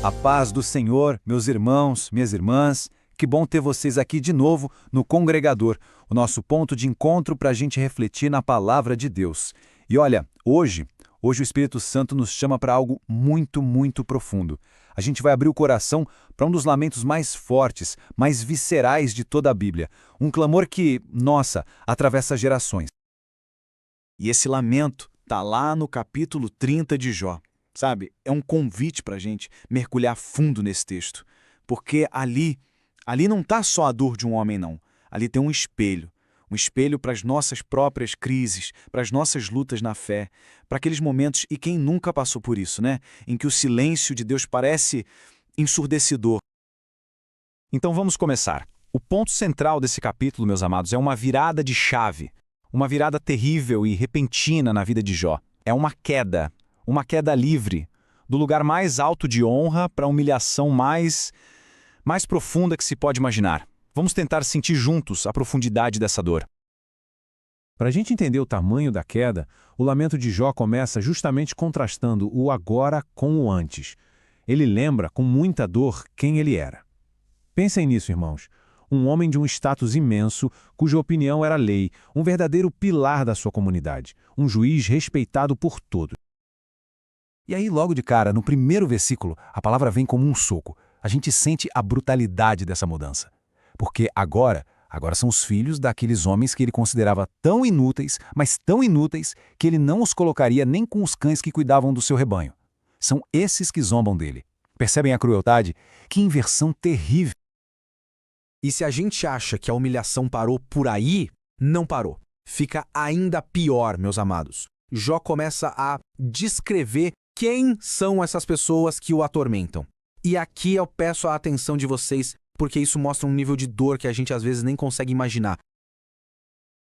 A paz do Senhor, meus irmãos, minhas irmãs, que bom ter vocês aqui de novo no Congregador, o nosso ponto de encontro para a gente refletir na Palavra de Deus. E olha, hoje o Espírito Santo nos chama para algo muito, muito profundo. A gente vai abrir o coração para um dos lamentos mais fortes, mais viscerais de toda a Bíblia. Um clamor que, nossa, atravessa gerações. E esse lamento está lá no capítulo 30 de Jó. Sabe, é um convite para a gente mergulhar fundo nesse texto. Porque ali não está só a dor de um homem, não. Ali tem um espelho para as nossas próprias crises, para as nossas lutas na fé, para aqueles momentos, e quem nunca passou por isso, né? Em que o silêncio de Deus parece ensurdecedor. Então vamos começar. O ponto central desse capítulo, meus amados, é uma virada de chave. Uma virada terrível e repentina na vida de Jó. É uma queda livre, do lugar mais alto de honra para a humilhação mais profunda que se pode imaginar. Vamos tentar sentir juntos a profundidade dessa dor. Para a gente entender o tamanho da queda, o lamento de Jó começa justamente contrastando o agora com o antes. Ele lembra com muita dor quem ele era. Pensem nisso, irmãos. Um homem de um status imenso, cuja opinião era lei, um verdadeiro pilar da sua comunidade, um juiz respeitado por todos. E aí, logo de cara, no primeiro versículo, a palavra vem como um soco. A gente sente a brutalidade dessa mudança. Porque agora são os filhos daqueles homens que ele considerava tão inúteis, mas tão inúteis, que ele não os colocaria nem com os cães que cuidavam do seu rebanho. São esses que zombam dele. Percebem a crueldade? Que inversão terrível! E se a gente acha que a humilhação parou por aí, não parou. Fica ainda pior, meus amados. Jó começa a descrever quem são essas pessoas que o atormentam. E aqui eu peço a atenção de vocês, porque isso mostra um nível de dor que a gente às vezes nem consegue imaginar.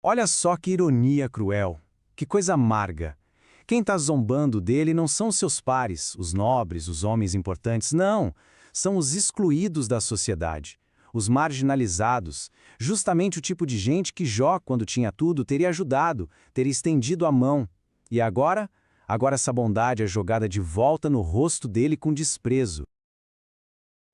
Olha só que ironia cruel, que coisa amarga. Quem está zombando dele não são os seus pares, os nobres, os homens importantes, não. São os excluídos da sociedade, os marginalizados, justamente o tipo de gente que Jó, quando tinha tudo, teria ajudado, teria estendido a mão. E agora essa bondade é jogada de volta no rosto dele com desprezo.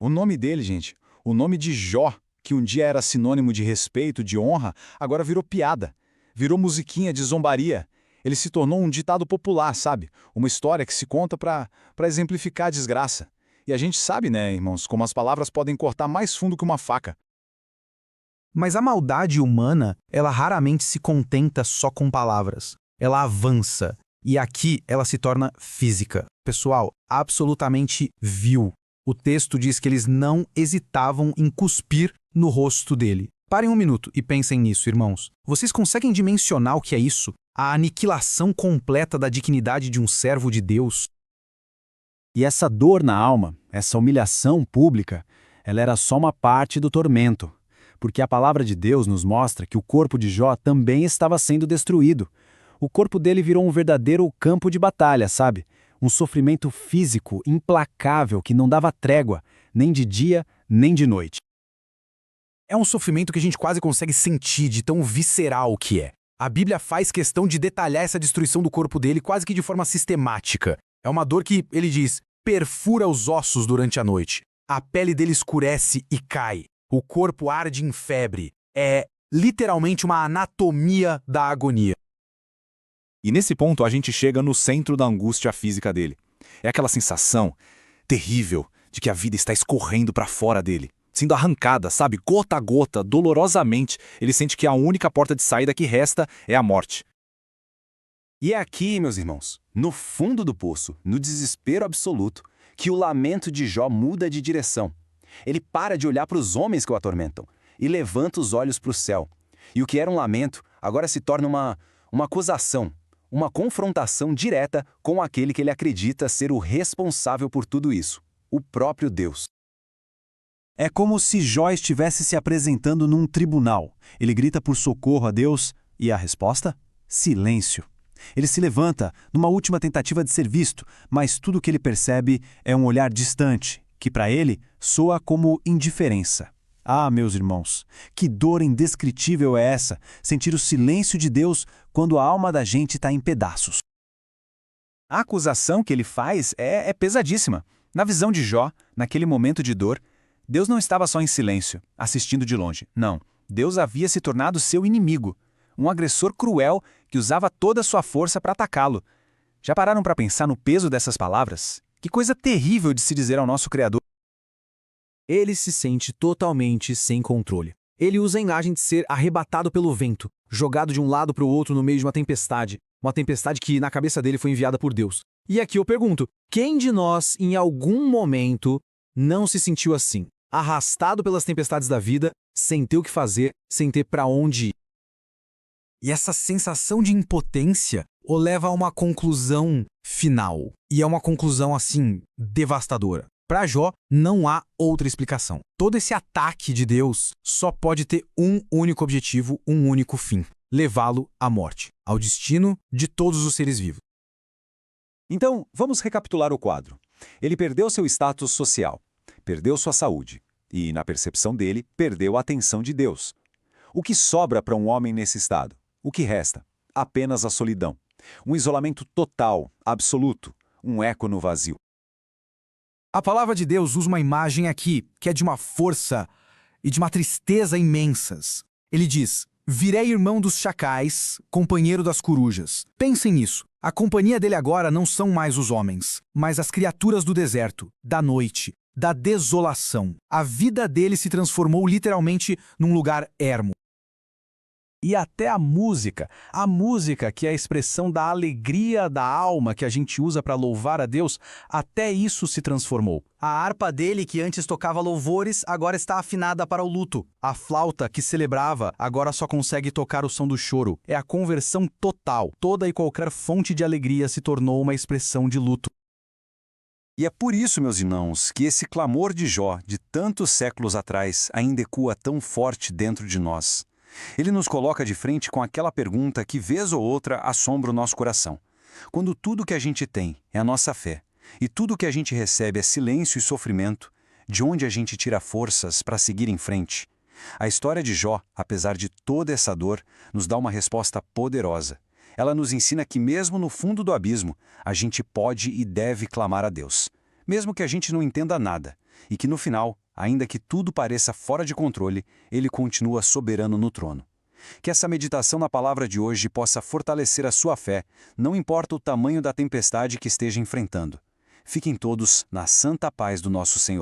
O nome dele, gente, o nome de Jó, que um dia era sinônimo de respeito, de honra, agora virou piada. Virou musiquinha de zombaria. Ele se tornou um ditado popular, sabe? Uma história que se conta para exemplificar a desgraça. E a gente sabe, né, irmãos, como as palavras podem cortar mais fundo que uma faca. Mas a maldade humana, ela raramente se contenta só com palavras. Ela avança. E aqui ela se torna física. Pessoal, absolutamente vil. O texto diz que eles não hesitavam em cuspir no rosto dele. Parem um minuto e pensem nisso, irmãos. Vocês conseguem dimensionar o que é isso? A aniquilação completa da dignidade de um servo de Deus? E essa dor na alma, essa humilhação pública, ela era só uma parte do tormento. Porque a palavra de Deus nos mostra que o corpo de Jó também estava sendo destruído. O corpo dele virou um verdadeiro campo de batalha, sabe? Um sofrimento físico implacável que não dava trégua, nem de dia, nem de noite. É um sofrimento que a gente quase consegue sentir de tão visceral que é. A Bíblia faz questão de detalhar essa destruição do corpo dele quase que de forma sistemática. É uma dor que, ele diz, perfura os ossos durante a noite. A pele dele escurece e cai. O corpo arde em febre. É literalmente uma anatomia da agonia. E nesse ponto a gente chega no centro da angústia física dele. É aquela sensação terrível de que a vida está escorrendo para fora dele, sendo arrancada, sabe, gota a gota, dolorosamente. Ele sente que a única porta de saída que resta é a morte. E é aqui, meus irmãos, no fundo do poço, no desespero absoluto, que o lamento de Jó muda de direção. Ele para de olhar para os homens que o atormentam e levanta os olhos para o céu. E o que era um lamento agora se torna uma acusação. Uma confrontação direta com aquele que ele acredita ser o responsável por tudo isso, o próprio Deus. É como se Jó estivesse se apresentando num tribunal. Ele grita por socorro a Deus e a resposta? Silêncio. Ele se levanta numa última tentativa de ser visto, mas tudo o que ele percebe é um olhar distante, que para ele soa como indiferença. Ah, meus irmãos, que dor indescritível é essa, sentir o silêncio de Deus quando a alma da gente está em pedaços. A acusação que ele faz é pesadíssima. Na visão de Jó, naquele momento de dor, Deus não estava só em silêncio, assistindo de longe. Não, Deus havia se tornado seu inimigo, um agressor cruel que usava toda a sua força para atacá-lo. Já pararam para pensar no peso dessas palavras? Que coisa terrível de se dizer ao nosso Criador. Ele se sente totalmente sem controle. Ele usa a imagem de ser arrebatado pelo vento, jogado de um lado para o outro no meio de uma tempestade que na cabeça dele foi enviada por Deus. E aqui eu pergunto, quem de nós em algum momento não se sentiu assim, arrastado pelas tempestades da vida, sem ter o que fazer, sem ter para onde ir? E essa sensação de impotência o leva a uma conclusão final. E é uma conclusão, assim, devastadora. Para Jó, não há outra explicação. Todo esse ataque de Deus só pode ter um único objetivo, um único fim: levá-lo à morte, ao destino de todos os seres vivos. Então, vamos recapitular o quadro. Ele perdeu seu status social, perdeu sua saúde e, na percepção dele, perdeu a atenção de Deus. O que sobra para um homem nesse estado? O que resta? Apenas a solidão. Um isolamento total, absoluto, um eco no vazio. A palavra de Deus usa uma imagem aqui que é de uma força e de uma tristeza imensas. Ele diz: virei irmão dos chacais, companheiro das corujas. Pensem nisso. A companhia dele agora não são mais os homens, mas as criaturas do deserto, da noite, da desolação. A vida dele se transformou literalmente num lugar ermo. E até a música que é a expressão da alegria da alma que a gente usa para louvar a Deus, até isso se transformou. A harpa dele, que antes tocava louvores, agora está afinada para o luto. A flauta, que celebrava, agora só consegue tocar o som do choro. É a conversão total. Toda e qualquer fonte de alegria se tornou uma expressão de luto. E é por isso, meus irmãos, que esse clamor de Jó, de tantos séculos atrás, ainda ecoa tão forte dentro de nós. Ele nos coloca de frente com aquela pergunta que, vez ou outra, assombra o nosso coração. Quando tudo que a gente tem é a nossa fé, e tudo que a gente recebe é silêncio e sofrimento, de onde a gente tira forças para seguir em frente? A história de Jó, apesar de toda essa dor, nos dá uma resposta poderosa. Ela nos ensina que mesmo no fundo do abismo, a gente pode e deve clamar a Deus, mesmo que a gente não entenda nada, e que no final, ainda que tudo pareça fora de controle, Ele continua soberano no trono. Que essa meditação na palavra de hoje possa fortalecer a sua fé, não importa o tamanho da tempestade que esteja enfrentando. Fiquem todos na santa paz do nosso Senhor.